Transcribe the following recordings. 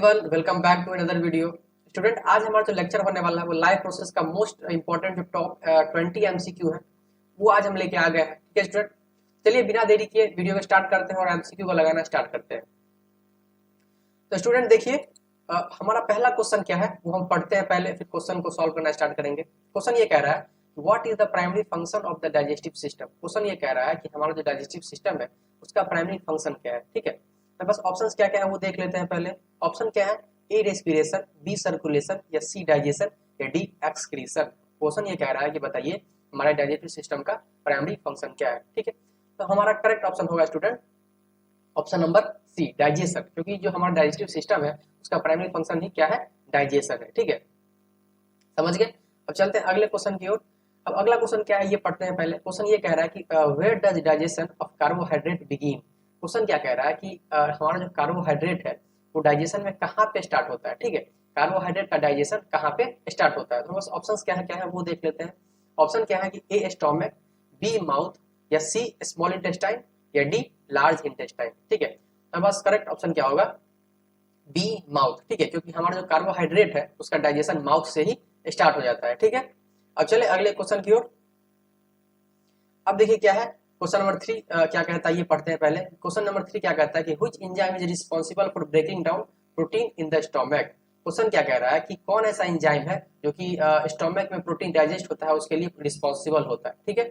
Everyone, welcome back to another video. Student, आज हमारा जो लेक्चर होने वाला है वो लाइफ प्रोसेस का मोस्ट इंपॉर्टेंट जो टॉप 20 एमसीक्यू है वो आज हम लेके आ गए हैं। ठीक है स्टूडेंट, चलिए बिना देरी किए वीडियो को स्टार्ट करते हैं और एमसीक्यू को लगाना स्टार्ट करते हैं। तो स्टूडेंट देखिए, हमारा पहला क्वेश्चन क्या है वो हम पढ़ते हैं पहले, फिर क्वेश्चन को सॉल्व करना स्टार्ट करेंगे। क्वेश्चन ये कह रहा है what is the primary function of the digestive system. Question ये कह रहा है कि हमारा जो डाइजेस्टिव सिस्टम है उसका प्राइमरी फंक्शन क्या है। ठीक है, तो बस ऑप्शंस क्या क्या है वो देख लेते हैं पहले। ऑप्शन क्या है, ए रेस्पिरेशन, बी सर्कुलेशन, या सी डाइजेशन, या डी एक्सक्रीशन। क्वेश्चन ये कह रहा है कि बताइए हमारे डाइजेस्टिव सिस्टम का प्राइमरी फंक्शन क्या है। ठीक है, तो हमारा करेक्ट ऑप्शन होगा student option number C, digestion, क्योंकि जो हमारा डाइजेस्टिव सिस्टम है उसका प्राइमरी फंक्शन ही क्या है, डाइजेशन है। ठीक है, समझ गए। अब चलते हैं अगले क्वेश्चन की ओर। अब अगला क्वेश्चन क्या है ये पढ़ते हैं पहले। क्वेश्चन ये कह रहा है कि where does digestion of carbohydrate begin. Question क्या कह रहा है कि हमारा जो कार्बोहाइड्रेट है वो डाइजेशन में कहाँ पे स्टार्ट होता है। ठीक है, कार्बोहाइड्रेट का डाइजेशन कहाँ पे स्टार्ट होता है। तो बस ऑप्शंस क्या है वो देख लेते हैं। ऑप्शन क्या है कि ए स्टोमक, बी माउथ, या सी स्मॉल इंटेस्टाइन, या डी लार्ज इंटेस्टाइन। ठीक है, तो बस करेक्ट ऑप्शन क्या होगा, बी माउथ। ठीक है, क्योंकि हमारा जो कार्बोहाइड्रेट है उसका डाइजेशन माउथ से ही स्टार्ट हो जाता है। ठीक है, अब चले अगले क्वेश्चन की ओर। अब देखिए क्या है क्वेश्चन नंबर 3 क्या कहता है ये पढ़ते हैं पहले। क्वेश्चन नंबर 3 क्या कहता है कि which enzyme is responsible for breaking down protein in the stomach. Question क्या कह रहा है कि कौन ऐसा एंजाइम है जो कि स्टोमक में प्रोटीन डाइजेस्ट होता है उसके लिए रिस्पांसिबल होता है। ठीक है,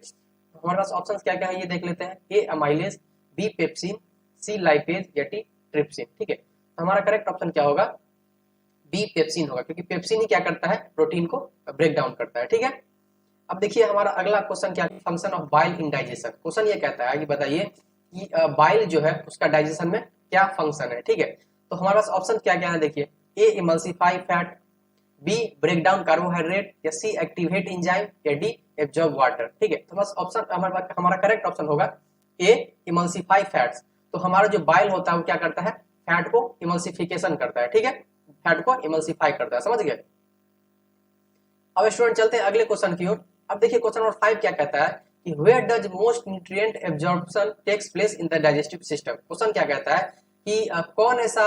हमारे पास ऑप्शन क्या क्या है ये देख लेते हैं। ए अमाइलेज, बी पेप्सिन, सी लाइपेज, या डी ट्रिप्सिन। ठीक है, तो हमारा करेक्ट ऑप्शन क्या होगा, बी पेप्सिन होगा, क्योंकि पेप्सिन ही क्या करता है, प्रोटीन को ब्रेक डाउन करता है। ठीक है, अब देखिए हमारा अगला क्वेश्चन क्या है, function of bile in digestion. Question ये कहता है कि बताइए कि बाइल जो है उसका डाइजेशन में क्या फंक्शन है। ठीक है, तो हमारे पास ऑप्शन क्या क्या है देखिए। A emulsify fat, B break down carbohydrate, या सी एक्टिवेट एंजाइम, या डी एब्जॉर्ब वाटर। ठीक है, तो बस ऑप्शन हमारा करेक्ट ऑप्शन होगा ए इमल्सिफाई फैट्स। तो हमारा जो बाइल होता है वो क्या करता है, फैट को इमल्सिफिकेशन करता है। ठीक है, फैट को इमल्सिफाई करता है, समझ गए। अब स्टूडेंट चलते हैं अगले क्वेश्चन की ओर। अब देखिए क्वेश्चन नंबर 5 क्या कहता है कि where does most nutrient absorption takes place in the digestive system. Question क्या कहता है कि कौन ऐसा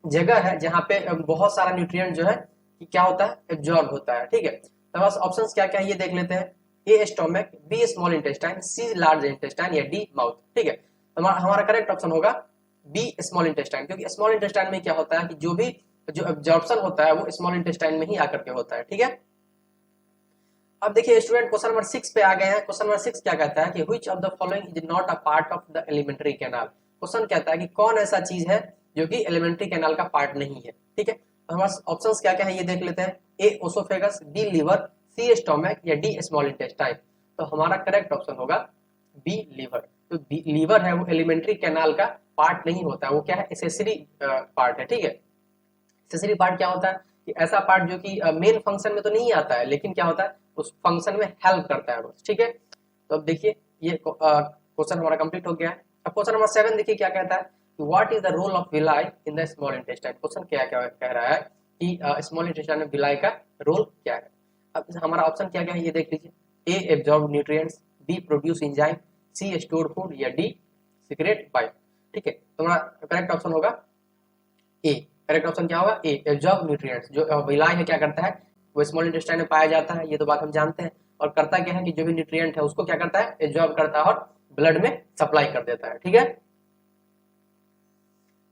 जगह है जहां पे बहुत सारा न्यूट्रिएंट जो है कि क्या होता है, एब्जॉर्ब होता है। ठीक है, तो बस ऑप्शंस क्या क्या है ये देख लेते हैं। ए स्टोमक, बी स्मॉल इंटेस्टाइन, सी लार्ज इंटेस्टाइन, या डी माउथ। ठीक है, तो हमारा करेक्ट ऑप्शन होगा बी स्मॉल इंटेस्टाइन, क्योंकि स्मॉल इंटेस्टाइन में क्या होता है कि जो एब्जॉर्प्शन होता है वो स्मॉल इंटेस्टाइन में ही आकर के होता है। ठीक है, अब देखिए स्टूडेंट क्वेश्चन नंबर 6 पे आ गए हैं। क्वेश्चन नंबर 6 क्या कहता है कि which of the following is not a part of the alimentary canal. Question कहता है कि कौन ऐसा चीज है जो कि एलिमेंट्री कैनाल का पार्ट नहीं है। ठीक है, तो हमारे ऑप्शंस क्या क्या है ये देख लेते हैं। ए ओसोफेगस, बी लीवर, सी स्टोमक, या डी स्मॉल इंटेस्टाइन। तो हमारा करेक्ट ऑप्शन होगा बी लीवर। तो लीवर है वो एलिमेंट्री कैनाल का पार्ट नहीं होता है, वो क्या है, एसेसरी पार्ट है। ठीक है, एसेसरी पार्ट क्या होता है कि ऐसा पार्ट जो कि मेन फंक्शन में तो नहीं आता है लेकिन क्या होता है उस फंक्शन में हेल्प करता है बस। ठीक है, तो अब देखिए ये क्वेश्चन हमारा कंप्लीट हो गया है। अब क्वेश्चन नंबर 7 देखिए क्या कहता है कि what is the role of villi in the small intestine. Question क्या क्या कह रहा है कि स्मॉल इंटेस्टाइन में विलाई का रोल क्या है। अब हमारा ऑप्शन क्या क्या है ये देख लीजिए। A absorb nutrients, B produce enzyme, C store food, या डी सीक्रेट बाइल। ठीक है, तो हमारा करेक्ट ऑप्शन होगा ए। करेक्ट ऑप्शन क्या होगा, ए एब्जॉर्ब न्यूट्रिएंट्स। जो विलाई है क्या करता है वो स्मॉल इंटेस्टाइन में पाया जाता है, ये तो बात हम जानते हैं। और करता क्या है कि जो भी न्यूट्रिएंट है उसको क्या करता है, एब्जॉर्ब करता है और ब्लड में सप्लाई कर देता है। ठीक है,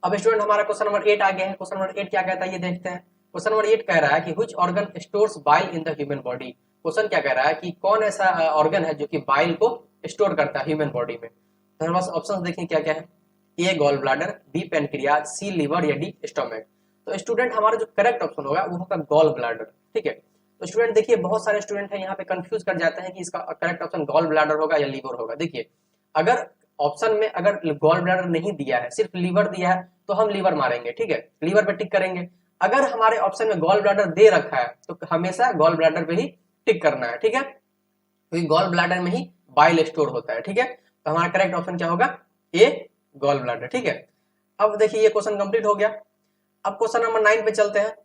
अब स्टूडेंट हमारा क्वेश्चन नंबर 8 आ गया है। क्वेश्चन नंबर 8 क्या कहता है ये देखते हैं। क्वेश्चन नंबर 8 कह रहा है कि which organ stores bile in the human body. Question क्या कह रहा है कि कौन ऐसा ऑर्गन है जो कि बाइल को स्टोर करता है ह्यूमन बॉडी में। तो हमारे पास ऑप्शंस देखें क्या क्या है। A gall bladder, B pancreas, C liver, या डी स्टोमक। तो स्टूडेंट हमारा जो करेक्ट ऑप्शन होगा वो होगा गॉल ब्लैडर। ठीक है, तो स्टूडेंट देखिए बहुत सारे स्टूडेंट हैं यहाँ पे कंफ्यूज कर जाते हैं कि इसका करेक्ट ऑप्शन गॉल ब्लैडर होगा या लीवर होगा। देखिए अगर ऑप्शन में अगर गॉल ब्लैडर नहीं दिया है, सिर्फ लीवर दिया है, तो हम लीवर मारेंगे। ठीक है, लीवर पे टिक करेंगे। अगर हमारे ऑप्शन में गॉल ब्लैडर दे रखा है तो हमेशा गॉल ब्लैडर पे ही टिक करना है। ठीक है, क्योंकि गॉल ब्लैडर में ही बाइल स्टोर होता है। ठीक है, तो हमारा करेक्ट ऑप्शन क्या होगा, ए गॉल ब्लैडर। ठीक है, अब देखिए ये क्वेश्चन कंप्लीट हो गया। अब क्वेश्चन नंबर 9 पे चलते हैं।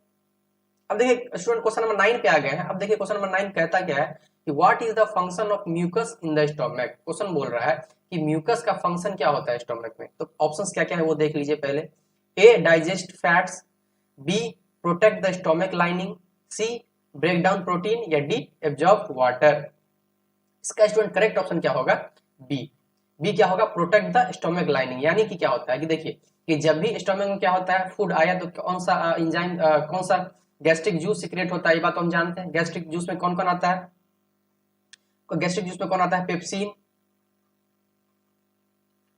अब देखिए स्टूडेंट क्वेश्चन नंबर 9 पे आ गए हैं। अब देखिए क्वेश्चन नंबर 9 कहता क्या है कि what is the function of mucus in the stomach. Question बोल रहा है कि म्यूकस का फंक्शन क्या होता है स्टोमक में। तो ऑप्शंस क्या क्या है वो देख लीजिए पहले। A digest fats, B protect the stomach lining, C break down protein, या डी एब्जॉर्ब वाटर। इसका स्टूडेंट करेक्ट ऑप्शन क्या होगा? बी। बी क्या होगा? Protect the stomach lining. यानी कि क्या होता है कि देखिए कि जब भी स्टोमक में क्या होता है, फूड आया तो कौन सा एंजाइम कौन सा गैस्ट्रिक जूस सीक्रेट होता है, ये बात तो हम जानते हैं। गैस्ट्रिक जूस में कौन कौन आता है? गैस्ट्रिक जूस में कौन आता है? पेप्सिन,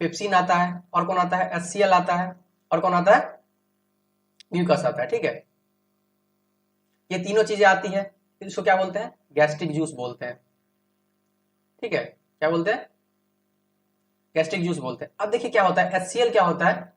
पेप्सिन आता है, और कौन आता है? HCl आता है, और कौन आता है? म्यूकस आता है। ठीक है, ये तीनों चीजें आती है, इसको क्या बोलते हैं? गैस्ट्रिक जूस बोलते हैं। ठीक है, क्या बोलते हैं? गैस्ट्रिक जूस बोलते हैं। अब देखिए क्या होता है, HCl क्या होता है?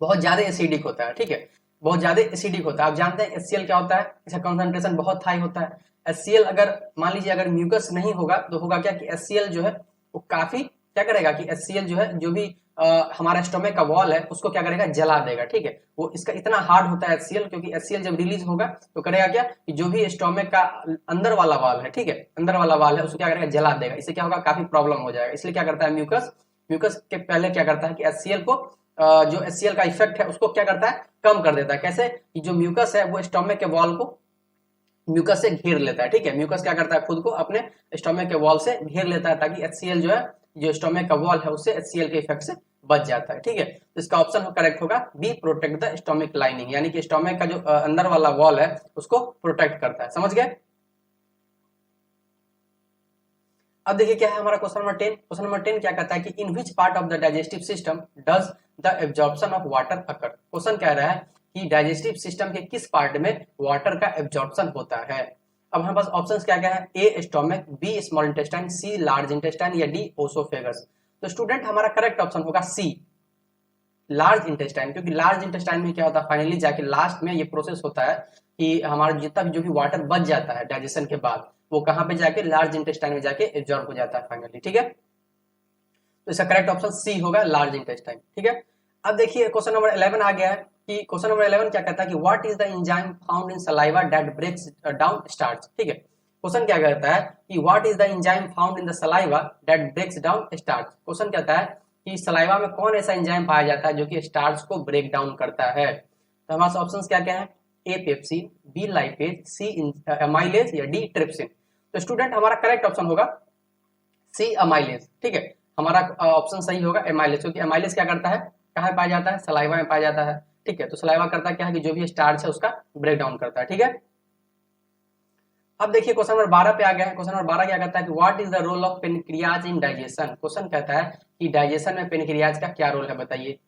बहुत ज्यादा एसिडिक होता है। ठीक है, बहुत ज्यादा एसिडिक होता है। आप जानते हैं HCl क्या होता है? इसका कॉन्सेंट्रेशन बहुत हाई होता है। HCl अगर मान लीजिए अगर म्यूकस नहीं होगा तो होगा क्या कि HCl जो है वो काफी क्या करेगा कि HCl जो है जो भी हमारा स्टोमक का वॉल है उसको क्या करेगा? जला देगा। ठीक है, वो इसका इतना हार्ड होता है HCl, क्योंकि HCl जब रिलीज होगा तो करेगा क्या कि जो भी स्टोमक का अंदर वाला वाल है, ठीक है, अंदर वाला वाल है, उसको क्या करेगा? जला देगा। इससे क्या होगा? काफी प्रॉब्लम हो जाएगा। इसलिए क्या करता है म्यूकस? म्यूकस के पहले क्या करता है कि HCl को जो HCl का इफेक्ट है उसको क्या करता है? कम कर देता है। कैसे? कि जो म्यूकस है वो स्टोमक के वॉल को म्यूकस से घेर लेता है। ठीक है, म्यूकस क्या करता है? खुद को अपने स्टोमक के वॉल से घेर लेता है, ताकि HCl जो है जो स्टोमक का वॉल है उससे HCl के इफेक्ट से बच जाता है। ठीक है, तो इसका ऑप्शन करेक्ट होगा B, protect the stomach lining. यानी कि स्टोमक का जो अंदर वाला वॉल है उसको प्रोटेक्ट करता है। समझ गए? अब देखिए क्या है हमारा क्वेश्चन नंबर 10। क्वेश्चन नंबर 10 क्या कहता है कि in which part of the digestive system does the absorption of water occur. Question कह रहा है कि डाइजेस्टिव सिस्टम के किस पार्ट में वाटर का एब्जॉर्प्शन होता है। अब हमारे पास ऑप्शंस क्या क्या है? ए स्टोमक, बी स्मॉल इंटेस्टाइन, सी लार्ज इंटेस्टाइन, या डी ओसोफेगस। तो स्टूडेंट हमारा करेक्ट ऑप्शन होगा सी, लार्ज इंटेस्टाइन। क्योंकि लार्ज इंटेस्टाइन में क्या होता है, फाइनली जाके लास्ट में ये प्रोसेस होता है कि हमारा जितना भी जो भी वाटर बच जाता है डाइजेशन के बाद वो कहां पे जाके? लार्ज इंटेस्टाइन में जाके एब्जॉर्ब हो जाता है फाइनली। ठीक है, तो इसका करेक्ट ऑप्शन सी होगा, लार्ज इंटेस्टाइन। ठीक है, अब देखिए क्वेश्चन नंबर 11 आ गया है कि क्वेश्चन नंबर 11 क्या कहता है कि what is the enzyme found in saliva that breaks down starch. ठीक है, क्वेश्चन क्या कहता है कि what is the enzyme found in the saliva that breaks down starch. Question कहता है कि सलाइवा में कौन ऐसा एंजाइम पाया जाता है जो कि स्टार्च को ब्रेक डाउन करता है। तो हमारे ऑप्शंस क्या क्या है? ए पेप्सिन, बी लाइपेज, सी एमाइलेज, या डी ट्रिप्सिन। तो स्टूडेंट हमारा करेक्ट ऑप्शन होगा सी एमाइलेज। ठीक है, हमारा ऑप्शन सही होगा एमाइलेज, क्योंकि एमाइलेज क्या करता है? कहाँ पाया जाता है? सलाइवा में पाया जाता है। ठीक है, तो सलाइवा करता क्या है कि जो भी स्टार्च है उसका ब्रेक डाउन करता है। ठीक है, अब देखिए क्वेश्चन नंबर 12 पे आ गया है। क्वेश्चन नंबर 12 क्या कहता है कि what is the role of pancreas in digestion. Question कहता है कि डाइजेशन में पेनक्रियाज का क्या रोल है, बताइए।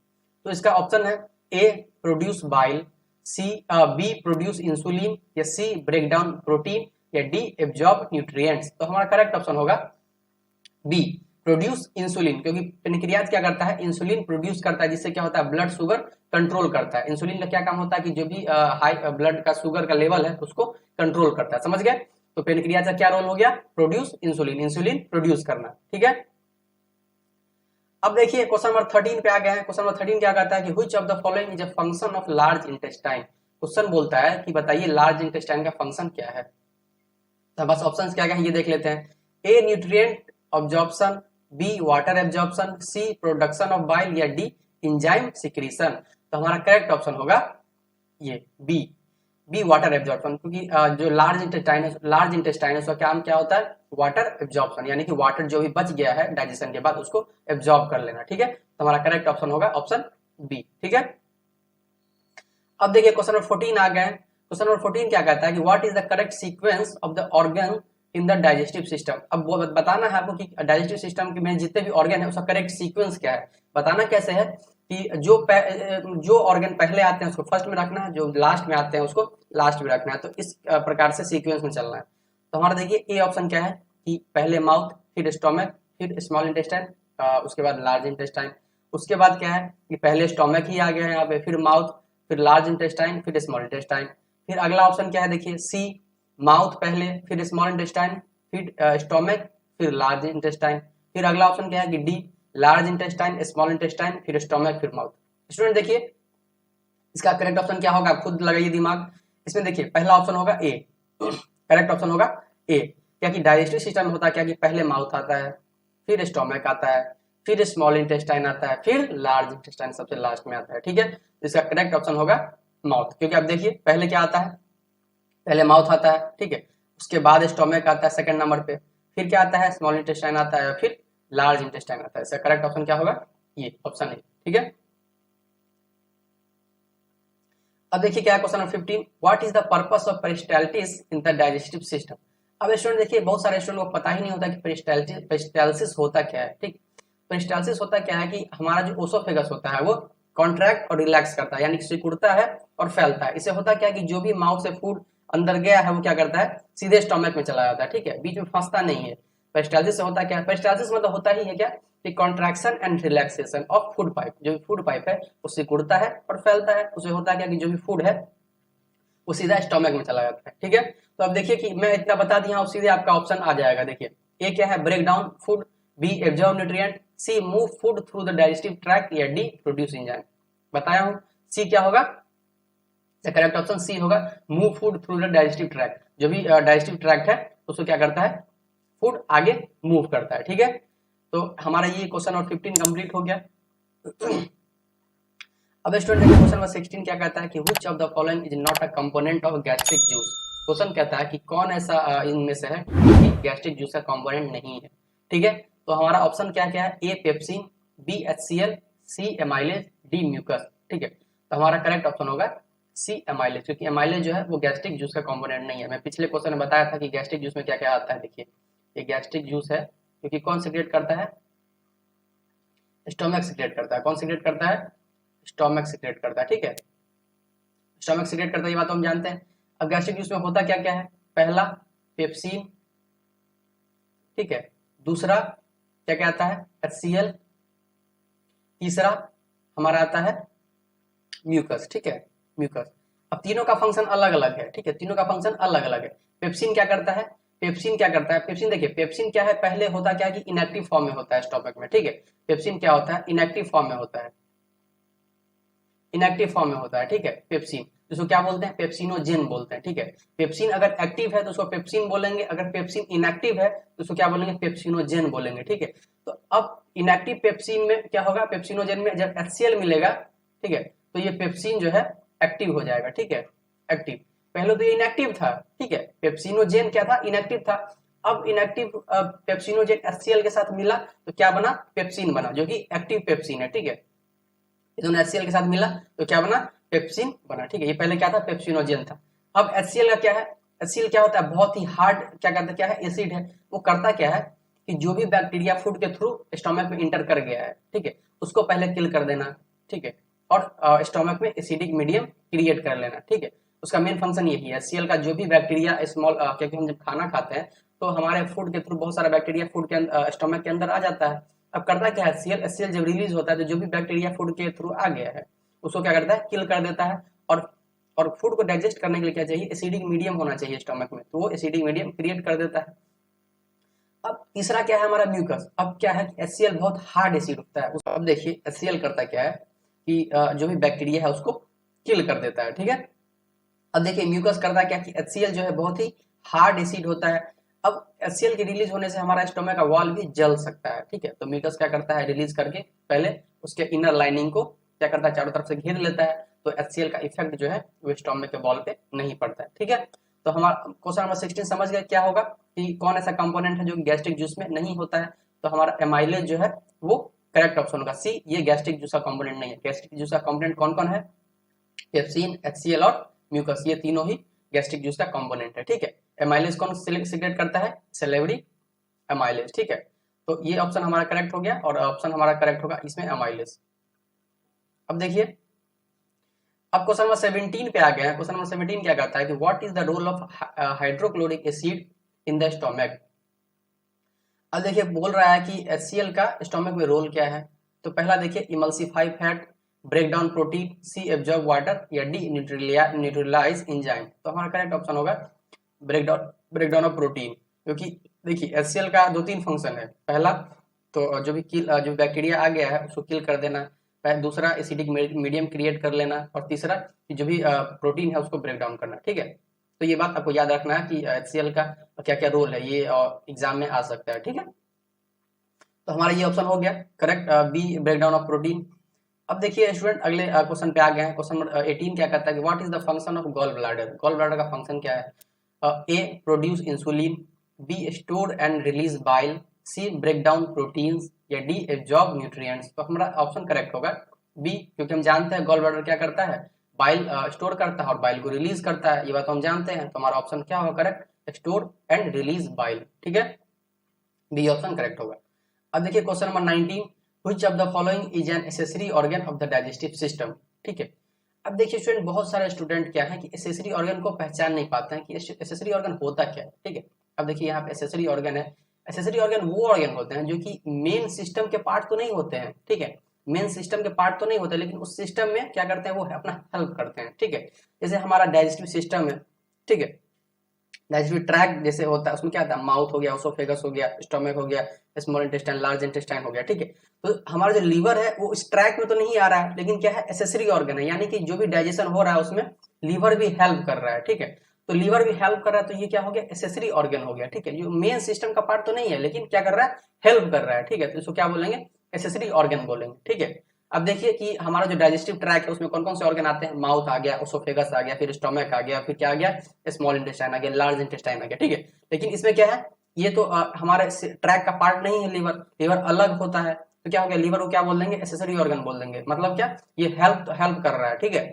तो इसका ऑप्शन है A produce bile, C B produce insulin, या सी ब्रेक डाउन प्रोटीन, या डी एब्जॉर्ब न्यूट्रिएंट्स। तो हमारा करेक्ट ऑप्शन होगा बी प्रोड्यूस इंसुलिन, क्योंकि पेनक्रियाज क्या करता है? इंसुलिन प्रोड्यूस करता है, जिससे क्या होता है? ब्लड शुगर कंट्रोल करता है। इंसुलिन का क्या काम होता है कि जो भी हाई ब्लड का शुगर का लेवल है उसको कंट्रोल करता है। समझ गए? तो पेनक्रियाज का क्या रोल हो गया? प्रोड्यूस इंसुलिन, इंसुलिन प्रोड्यूस करना। ठीक है, अब देखिए क्वेश्चन नंबर 13 पे आ गए हैं। क्वेश्चन नंबर 13 क्या कहता है कि which of the following is a function of large intestine. Question बोलता है कि बताइए लार्ज इंटेस्टाइन का फंक्शन क्या है। तो बस ऑप्शंस क्या क्या है ये देख लेते हैं। A nutrient absorption, B water absorption, C production of bile, या डी एंजाइम सिक्रीशन। तो हमारा करेक्ट ऑप्शन होगा ये बी, बी वाटर एब्जॉर्प्शन। क्योंकि जो लार्ज इंटेस्टाइन है उसका काम क्या होता है? वाटर एब्जॉर्प्शन, यानी कि वाटर जो भी बच गया है डाइजेशन के बाद उसको एब्जॉर्ब कर लेना। ठीक है, तो हमारा करेक्ट ऑप्शन होगा ऑप्शन बी। ठीक है, अब देखिए क्वेश्चन नंबर 14 आ गए हैं। क्वेश्चन नंबर 14 क्या कहता है कि what is the correct sequence of the organ in the digestive system. अब वो बताना है आपको कि डाइजेस्टिव सिस्टम में जितने भी ऑर्गन है उसका करेक्ट सीक्वेंस क्या है। बताना कैसे है कि जो ऑर्गन पहले आते हैं उसको फर्स्ट में रखना है, जो लास्ट में आते हैं उसको लास्ट में रखना है। तो इस प्रकार से सीक्वेंस में चलना है। तो हमारा देखिए ए ऑप्शन क्या है कि पहले माउथ, फिर स्टोमक, फिर स्मॉल इंटेस्टाइन, उसके बाद लार्ज इंटेस्टाइन। उसके बाद क्या है कि पहले स्टोमक ही आ गया है यहाँ पे, फिर माउथ, फिर लार्ज इंटेस्टाइन, फिर स्मॉल इंटेस्टाइन। फिर अगला ऑप्शन क्या है देखिए सी, माउथ पहले, फिर स्मॉल इंटेस्टाइन, फिर स्टोमक, फिर लार्ज इंटेस्टाइन। फिर अगला ऑप्शन क्या है कि D, large intestine, small intestine, फिर स्टोमक, फिर माउथ। स्टूडेंट देखिए इसका करेक्ट ऑप्शन क्या होगा, खुद लगाइए दिमाग। इसमें देखिए पहला ऑप्शन होगा ए, करेक्ट ऑप्शन होगा ए। क्या कि डाइजेस्टिव सिस्टम में होता क्या कि पहले माउथ आता है, फिर स्टोमक आता है, फिर स्मॉल इंटेस्टाइन आता है, फिर लार्ज इंटेस्टाइन सबसे लास्ट में आता है। ठीक है, तो इसका करेक्ट ऑप्शन होगा माउथ, क्योंकि अब देखिए पहले क्या आता है, पहले माउथ आता है, ठीक है, उसके बाद स्टोमक आता है सेकंड नंबर पे, फिर क्या आता है, स्मॉल इंटेस्टाइन आता है, फिर लार्ज इंटेस्टाइन आता है। इसका करेक्ट ऑप्शन क्या होगा, ये ऑप्शन ए, ठीक है। अब देखिए क्या है question number 15, what is the purpose of peristalsis in the digestive system. अब स्टूडेंट देखिए बहुत सारे स्टूडेंट को पता ही नहीं होता कि पेरिस्टाल्सिस होता क्या है, ठीक। पेरिस्टाल्सिस होता क्या है कि हमारा जो ओसोफेगस होता है वो कॉन्ट्रैक्ट और रिलैक्स करता है, यानी कि सिकुड़ता है और फैलता है। इसे होता क्या है कि जो भी माउथ से फूड अंदर गया है वो क्या करता है, सीधे स्टोमक में चला जाता है, ठीक है, बीच में फंसता नहीं है। पेरिस्टाल्सिस से होता क्या है, पेरिस्टाल्सिस मतलब होता ही है क्या कि contraction and relaxation of food pipe, जो भी फूड पाइप है वो सिकुड़ता है और फैलता है। उसे होता क्या कि जो भी फूड है वो सीधा स्टोमक में चला जाता है, ठीक है। तो अब देखिए कि मैं इतना बता दिया हूं, सीधे आपका ऑप्शन आ जाएगा। देखिए ए क्या है, break down food, B absorb nutrient, C move food through the digestive tract, या डी प्रोड्यूस एंजाइम। बताया हूं सी क्या होगा, करेक्ट ऑप्शन सी होगा, move food through the digestive tract. जो भी डाइजेस्टिव ट्रैक्ट है उसको क्या करता है, फूड आगे मूव करता है, ठीक है। तो हमारा ये क्वेश्चन नंबर 15 कंप्लीट हो गया। अब स्टूडेंट देखिए क्वेश्चन नंबर 16 क्या कहता है कि which of the following is not a component of gastric juice. Question कहता है कि कौन ऐसा इनमें से है कि गैस्ट्रिक जूस का कंपोनेंट नहीं है, ठीक है। तो हमारा ऑप्शन क्या क्या है, ए पेप्सिन, बी HCl, सी एमाइलेज, डी म्यूकस, ठीक है। तो हमारा करेक्ट ऑप्शन होगा सी एमाइलेज, क्योंकि एमाइलेज जो है वो गैस्ट्रिक जूस का कंपोनेंट नहीं है। मैं पिछले क्वेश्चन में बताया था कि गैस्ट्रिक जूस में क्या क्या आता है। देखिए ये गैस्ट्रिक जूस है क्योंकि कौन सिक्रेट करता है, स्टोमक सिक्रेट करता है। कौन सिक्रेट करता है, स्टोमक सिक्रेट करता है, ठीक है, स्टोमक सिक्रेट करता है, ये बात हम जानते हैं। अब गैस्ट्रिक जूस में होता क्या क्या है, पहला पेप्सिन, ठीक है, दूसरा क्या क्या आता है HCl, तीसरा हमारा आता है म्यूकस, ठीक है, म्यूकस। अब तीनों का फंक्शन अलग अलग है, ठीक है, तीनों का फंक्शन अलग अलग है। पेप्सिन क्या करता है, पेप्सिन क्या करता है, पेप्सिन देखिए पेप्सिन क्या है, पहले होता क्या कि इनएक्टिव फॉर्म में होता है स्टोमक में, ठीक है। पेप्सिन क्या होता है, इनएक्टिव फॉर्म में होता है, इनएक्टिव फॉर्म में होता है, ठीक है, पेप्सिन, जिसको क्या बोलते हैं, पेप्सिनोजेन बोलते हैं, ठीक है। पेप्सिन अगर एक्टिव है तो उसको पेप्सिन बोलेंगे, अगर पेप्सिन इनएक्टिव है तो उसको क्या बोलेंगे, पेप्सिनोजेन बोलेंगे, ठीक है। तो अब इनएक्टिव पेप्सिन में क्या होगा, पेप्सिनोजेन में जब HCl मिलेगा, ठीक है, तो ये पेप्सिन जो है एक्टिव हो जाएगा, ठीक है, एक्टिव। पहले तो ये इनएक्टिव था, ठीक है, पेप्सिनोजेन क्या था, इनएक्टिव था। अब इनएक्टिव पेप्सिनोजेन HCl के साथ मिला तो क्या बना, पेप्सिन बना, जो कि एक्टिव पेप्सिन है, ठीक है। दोनों HCl के साथ मिला तो क्या बना, पेप्सिन बना, ठीक है। ये पहले क्या था, पेप्सिनोजेन था। अब HCl का क्या है, HCl क्या होता है, बहुत ही हार्ड क्या करता है, क्या है, एसिड है। वो करता क्या है कि जो भी बैक्टीरिया फूड के थ्रू स्टोमक में इंटर कर गया है, ठीक है, उसको पहले किल कर देना, ठीक है, और स्टोमक में एसिडिक मीडियम क्रिएट कर लेना, ठीक है। उसका मेन फंक्शन यही है। HCl का जो भी बैक्टीरिया स्मॉल, क्योंकि हम जब खाना खाते हैं तो हमारे फूड के थ्रू बहुत सारा बैक्टीरिया फूड के स्टोमक के अंदर आ जाता है। अब करता क्या है, HCl जब रिलीज होता है तो जो भी बैक्टीरिया फूड के थ्रू आ गया है उसको क्या करता है, किल कर देता है। और फूड को डाइजेस्ट करने के लिए क्या चाहिए, एसिडिक मीडियम होना चाहिए स्टोमक में, तो वो एसिडिक मीडियम क्रिएट कर देता है। अब तीसरा क्या है हमारा म्यूकस। अब क्या है कि HCl बहुत हार्ड एसिड होता है। अब देखिए HCl करता क्या है कि जो भी बैक्टीरिया है उसको किल कर देता है, ठीक है। अब देखिए म्यूकस करता क्या कि HCl जो है बहुत ही हार्ड एसिड होता है। अब HCl के रिलीज होने से हमारा स्टोमक का वॉल भी जल सकता है, ठीक है। तो म्यूकस क्या करता है, रिलीज करके पहले उसके इनर लाइनिंग को क्या करता है, चारों तरफ से घेर लेता है। तो HCl का इफेक्ट जो है वो स्टोमक के वॉल पे नहीं पड़ता है, ठीक है। तो हमारा क्वेश्चन नंबर 16 समझ गए क्या होगा कि कौन ऐसा कंपोनेंट है जो गैस्ट्रिक जूस में नहीं होता है। तो हमारा एमाइलेज जो है वो करेक्ट ऑप्शन होगा सी, ये गैस्ट्रिक जूस का कंपोनेंट नहीं है। गैस्ट्रिक जूस का कंपोनेंट कौन कौन है, पेप्सिन, HCl और म्यूकस, ये तीनों ही गैस्ट्रिक जूस का कंपोनेंट है, ठीक है। एमाइलेज कौन सिक्रेट करता है, सेलेवरी एमाइलेज, ठीक है। तो ये ऑप्शन हमारा करेक्ट हो गया और ऑप्शन हमारा करेक्ट होगा इसमें एमाइलेज। अब देखिए अब क्वेश्चन नंबर 17 पे आ गया है। क्वेश्चन नंबर 17 क्या कहता है कि what is the role of hydrochloric acid in the stomach. अब देखिए बोल रहा है कि HCl का स्टोमक में रोल क्या है। तो पहला देखिए emulsify fat, break down protein, C absorb water, या डी न्यूट्रलाइज एंजाइम। तो हमारा करेक्ट ऑप्शन होगा ब्रेकडाउन ऑफ प्रोटीन, क्योंकि देखिए HCl का दो तीन फंक्शन है। पहला तो जो भी जो बैक्टीरिया आ गया है उसको किल कर देना, दूसरा एसिडिक मीडियम क्रिएट कर लेना, और तीसरा जो भी प्रोटीन है उसको ब्रेक डाउन करना, ठीक है। तो ये बात आपको याद रखना है कि HCl का क्या क्या रोल है, ये एग्जाम में आ सकता है, ठीक है। तो हमारा ये ऑप्शन हो गया correct, B breakdown of protein. अब देखिए स्टूडेंट अगले क्वेश्चन पे आ गए हैं। क्वेश्चन नंबर 18 क्या कहता है कि what is the function of gall bladder. Gall bladder का फंक्शन क्या है? A produce insulin, B store and release bile, C break down proteins, या डी एब्जॉर्ब न्यूट्रिएंट्स। तो हमारा ऑप्शन करेक्ट होगा बी, क्योंकि हम जानते हैं गॉल ब्लैडर क्या करता है, बाइल स्टोर करता है और बाइल को रिलीज करता है, ये बात हम जानते हैं। तो हमारा ऑप्शन क्या होगा correct, store and release bile. ठीक है, बी ऑप्शन करेक्ट होगा। अब देखिए question number 19, which of the following is an accessory organ of the digestive system. ठीक है, अब देखिए स्टूडेंट बहुत सारे स्टूडेंट क्या है कि एसेसरी ऑर्गन को पहचान नहीं पाते हैं कि एसेसरी ऑर्गन होता क्या है। ठीक है, अब देखिए यहाँ पे एसेसरी ऑर्गन है। एसेसरी ऑर्गन वो ऑर्गन होते हैं जो कि मेन सिस्टम के पार्ट तो नहीं होते हैं। ठीक है, मेन सिस्टम के पार्ट तो नहीं होते, लेकिन उस सिस्टम में क्या करते हैं, वो अपना हेल्प करते हैं। ठीक है, जैसे हमारा डाइजेस्टिव सिस्टम है। ठीक है, डाइजेस्टिव ट्रैक्ट जैसे होता है, उसमें क्या होता है, माउथ हो गया, ओसोफेगस हो गया, स्टोमक हो गया, स्मॉल इंटेस्टाइन, लार्ज इंटेस्टाइन हो गया। ठीक है, तो हमारा जो लीवर है वो इस ट्रैक में तो नहीं आ रहा है, लेकिन क्या है, एसेसरी ऑर्गन है, यानी कि जो भी डाइजेशन हो रहा है उसमें लीवर भी हेल्प कर रहा है। ठीक है, तो लीवर भी हेल्प कर रहा है, तो ये क्या हो गया, एसेसरी ऑर्गन हो गया। ठीक है, जो मेन सिस्टम का पार्ट तो नहीं है, लेकिन क्या कर रहा है, हेल्प कर रहा है। ठीक है, तो इसको क्या बोलेंगे, एसेसरी ऑर्गन बोलेंगे। ठीक है, अब देखिए कि हमारा जो डाइजेस्टिव ट्रैक है उसमें कौन कौन से ऑर्गन आते हैं, माउथ आ गया, ओसोफेगस आ गया, फिर स्टोमक आ गया, फिर क्या आ गया, स्मॉल इंटेस्टाइन आ गया, लार्ज इंटेस्टाइन आ गया। ठीक है, लेकिन इसमें क्या है, ये तो हमारे ट्रैक का पार्ट नहीं है। लीवर लीवर अलग होता है, तो क्या हो गया, लीवर को क्या बोल देंगे, एसेसरी ऑर्गन बोल देंगे। मतलब क्या, ये हेल्प कर रहा है। ठीक है,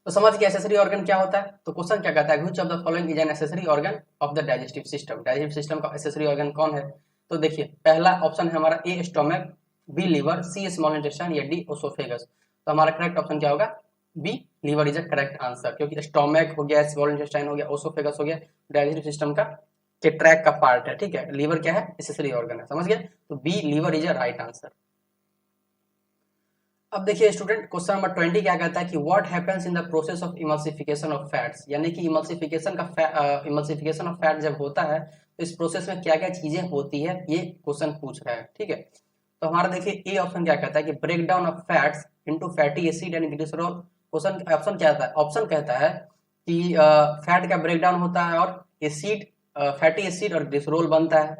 तो समझ गया एसेसरी ऑर्गन क्या होता है। तो क्वेश्चन क्या कहता है, which of the following is an accessory organ of the digestive system. Digestive system का एसेसरी ऑर्गन कौन है? तो देखिए पहला ऑप्शन है हमारा A stomach, B liver, C small intestine, या डी ओसोफेगस। तो हमारा करेक्ट ऑप्शन क्या होगा, B liver is a correct answer, क्योंकि स्टोमक हो गया, स्मॉल इंटेस्टाइन हो गया, ओसोफेगस हो गया, डाइजेस्टिव सिस्टम का के ट्रैक का पार्ट है। ठीक है, लीवर क्या है, एसेसरी ऑर्गन है। समझ गए, तो B liver is a right answer. अब देखिए स्टूडेंट क्वेश्चन नंबर 20 क्या कहता है कि what happens in the process of emulsification of fats. यानी कि इमल्सिफिकेशन ऑफ फैट जब होता है तो इस प्रोसेस में क्या क्या चीजें होती है, ये क्वेश्चन पूछ रहा है। ठीक है, तो हमारा देखिए ए ऑप्शन क्या कहता है कि break down of fats into fatty acid and glycerol. Question option क्या था, ऑप्शन कहता है कि फैट का ब्रेक डाउन होता है और एसिड, फैटी एसिड और ग्लिसरॉल बनता है।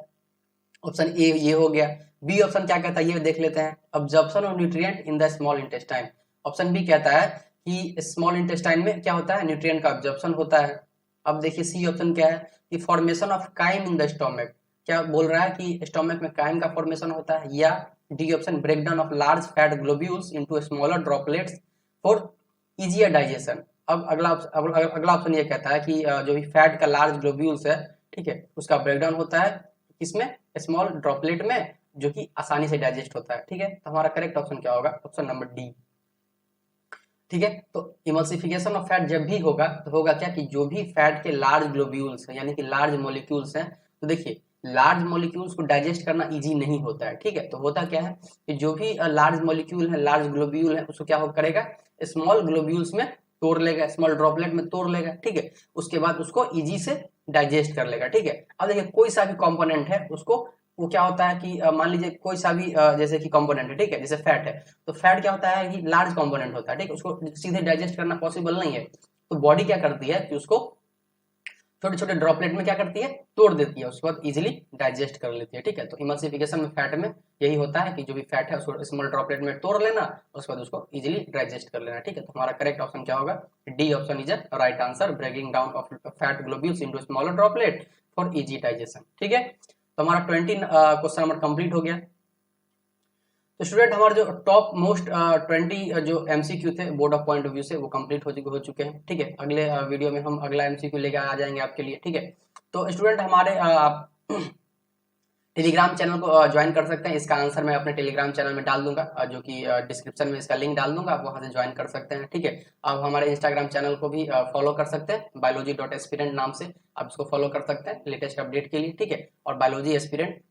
ऑप्शन ए ये हो गया। बी ऑप्शन क्या कहता है, ये देख लेते हैं, absorption of nutrient in the small intestine. Option B कहता है कि स्मॉल इंटेस्टाइन में क्या होता है, न्यूट्रिएंट का अब्जॉर्प्शन होता है। अब देखिए सी ऑप्शन क्या है कि formation of chyme in the stomach. क्या बोल रहा है कि स्टोमक में काइम का फॉर्मेशन होता है। या D option breakdown of large fat globules into smaller droplets for easier digestion. अब अगला ऑप्शन ये कहता है कि जो भी फैट का लार्ज ग्लोब्यूल्स है, ठीक है, उसका ब्रेकडाउन होता है किसमें, स्मॉल ड्रॉपलेट में, जो कि आसानी से डाइजेस्ट होता है। ठीक है, तो हमारा करेक्ट ऑप्शन क्या होगा, ऑप्शन नंबर डी। ठीक है, तो इमल्सिफिकेशन ऑफ फैट जब भी होगा तो होगा क्या कि जो भी फैट के लार्ज ग्लोब्यूल्स हैं, यानी कि लार्ज मॉलिक्यूल्स हैं, तो देखिए लार्ज मॉलिक्यूल्स को डाइजेस्ट करना इजी नहीं होता है। ठीक है, तो होता क्या है कि जो भी लार्ज मॉलिक्यूल है, लार्ज ग्लोब्यूल है, उसको क्या हो करेगा, स्मॉल ग्लोब्यूल्स में तोड़ लेगा, स्मॉल ड्रॉपलेट में तोड़ लेगा। ठीक है, उसके बाद उसको इजी से डाइजेस्ट कर लेगा। ठीक है, अब देखिए कोई सा भी कंपोनेंट है उसको, वो क्या होता है कि मान लीजिए कोई सा भी जैसे कि कंपोनेंट है, ठीक है, जैसे फैट है, तो फैट क्या होता है कि लार्ज कंपोनेंट होता है। ठीक है, उसको सीधे डाइजेस्ट करना पॉसिबल नहीं है, तो बॉडी क्या करती है कि उसको छोटे छोटे ड्रॉपलेट में क्या करती है, तोड़ देती है, उसके बाद इजीली डाइजेस्ट कर लेती है। ठीक है, तो इमल्सिफिकेशन में फैट में यही होता है कि जो भी फैट है उसको स्मॉल ड्रॉपलेट में तोड़ लेना, उसके बाद उसको इजीली डाइजेस्ट कर लेना। ठीक है, तो हमारा करेक्ट ऑप्शन क्या होगा, D option is right answer, breaking down of fat globules into smaller droplet for easy digestion. ठीक है, तो हमारा 20 क्वेश्चन नंबर कंप्लीट हो गया। तो स्टूडेंट हमारे जो टॉप मोस्ट 20 जो एमसीक्यू थे board of point of view से, वो कंप्लीट हो चुके हैं। ठीक है, अगले वीडियो में हम अगला एमसीक्यू लेकर आ जाएंगे आपके लिए। ठीक है, तो स्टूडेंट हमारे आप टेलीग्राम चैनल को ज्वाइन कर सकते हैं। इसका आंसर मैं अपने टेलीग्राम चैनल में डाल दूंगा, जो कि डिस्क्रिप्शन में इसका लिंक डाल दूंगा, आप वहां से ज्वाइन कर सकते हैं। ठीक है, आप हमारे इंस्टाग्राम चैनल को भी फॉलो कर सकते हैं, biology.aspirant नाम से आप इसको फॉलो कर सकते हैं लेटेस्ट अपडेट के लिए। ठीक है, और बायोलॉजी एस्पिरेंट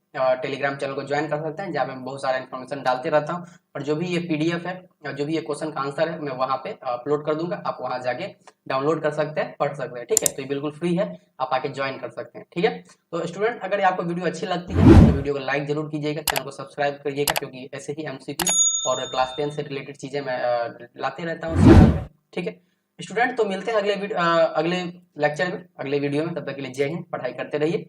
टेलीग्राम चैनल को ज्वाइन कर सकते हैं, जहाँ मैं बहुत सारा इन्फॉर्मेशन डालते रहता हूँ, और जो भी ये पीडीएफ है, जो भी ये क्वेश्चन का आंसर है, मैं वहाँ पे अपलोड कर दूंगा, आप वहाँ जाके डाउनलोड कर सकते हैं, पढ़ सकते हैं। ठीक है, तो ये बिल्कुल फ्री है, आप आके ज्वाइन कर सकते हैं। ठीक है, तो स्टूडेंट अगर आपको वीडियो अच्छी लगती है तो वीडियो को लाइक जरूर कीजिएगा, चैनल को सब्सक्राइब करिएगा, क्योंकि ऐसे ही एमसीक्यू और क्लास 10 से रिलेटेड चीजें मैं लाते रहता हूँ चैनल पे। ठीक है स्टूडेंट, तो मिलते हैं अगले लेक्चर में, अगले वीडियो में। तब तक के लिए जय हिंद, पढ़ाई करते रहिए।